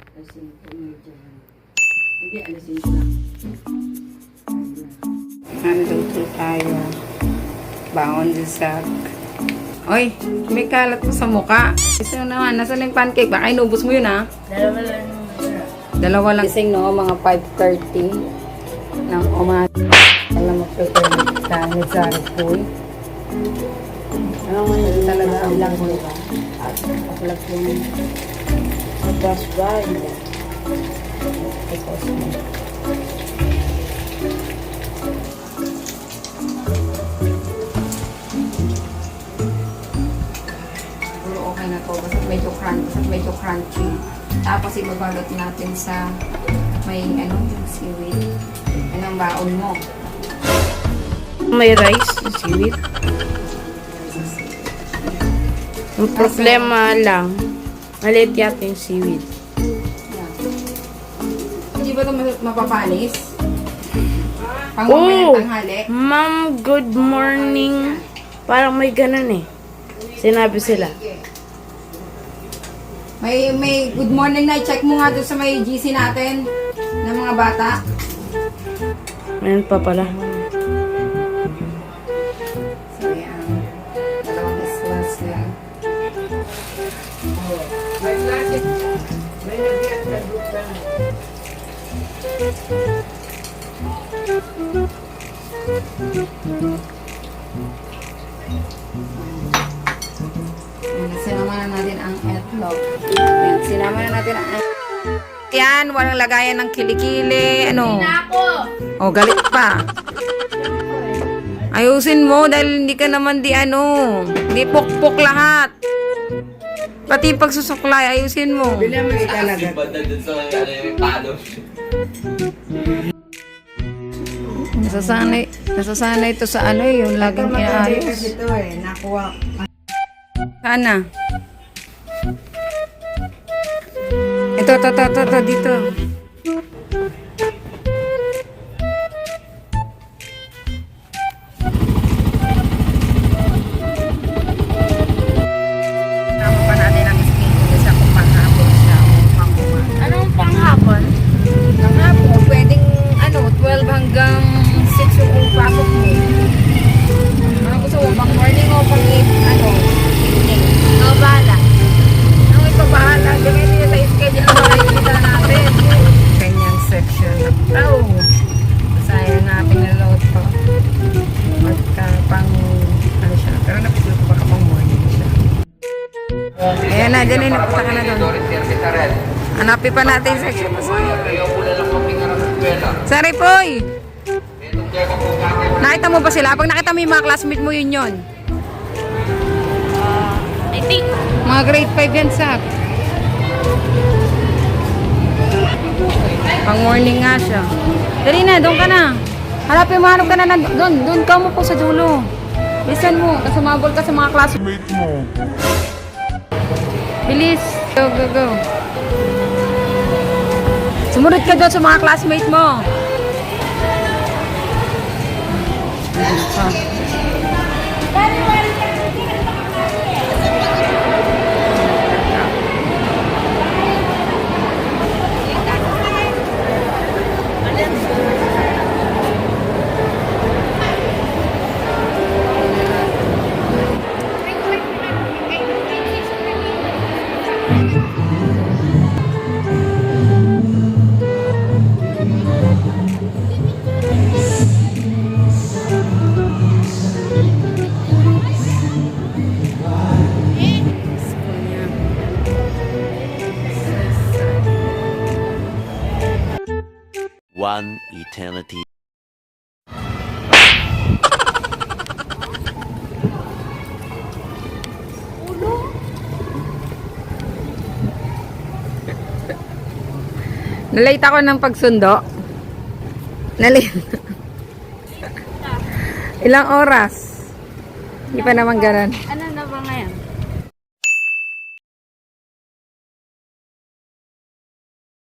Alas 5 medyo. Hindi, alas 5 lang. Nandito tayo. Baon di sak. Oy, may kalat mo sa muka. Isa naman, nasa yung pancake? Baka inubos mo yun, ha? Dalawa lang. Dalawa lang. Gising, no? Mga 5:30 ng umaga. Alam mo, prepare sa Nizarap po. Ano nga yun talaga ang lang mo ba? At paklap yun. Magbas ba? Hindi. Tapos mo. Siguro okay na to. Basta medyo crunchy. Tapos ibabalot natin sa may ano, yung seaweed. Anong baon mo? May rice, seaweed. Ang problema lang, maliit yata yung seaweed. Yeah. Hindi ba ito mapapanis? Pang Oh! mamayang tanghali? Ma'am, good morning. Parang may ganun eh. Sinabi sila. May good morning na. Check mo nga doon sa may GC natin ng mga bata. Mayroon pa pala. So, yan. Dalawang islas lang. Sinama na natin ang etlog. Yan, sinama na natin ang yan, walang lagayan ng kilikili. Ano? Oh, galit pa. Ayusin mo dahil hindi ka naman di ano. Di pukpok lahat. Pati pagsusuklay, ayusin mo. Bila mo italaga. Banda dun sa yung palos. Nasasanay ito sa ano yung laging inaayos. Ito eh, nakuha. Sana. Ito, dito. Tama pa natin ang schedule sa kung panghapon siya o pangumaga. Anong panghapon? Panghapon, pwedeng 12 hanggang 6 yung pasok mo. Ano gusto mo, pang morning o pang evening? No, bala. Ang ipabahala, gawin niyo sa schedule na makikita natin. Kanyang section na sayang natin na load to. Magka pang, siya. Pero napisulto pa ka pang morning siya. Ayan na, dyan napunta ka na doon. Hanapin pa natin yung section. Sorry, Poy! Nakita mo ba sila? Pag nakita mo yung mga classmate mo, yun. I think. Mga grade 5 yan, Sak. Pang morning nga siya. Dali na, doon ka na. Hanap ka na doon. Doon ka mo po sa dulo. Listen mo, kasumabol ka sa mga classmate mo. Bilis. Go. Sumunod ka doon sa mga classmate mo. One eternity. Nalate ako ng pagsundo. Nalate. Ilang oras? Hindi pa naman ganun. Ano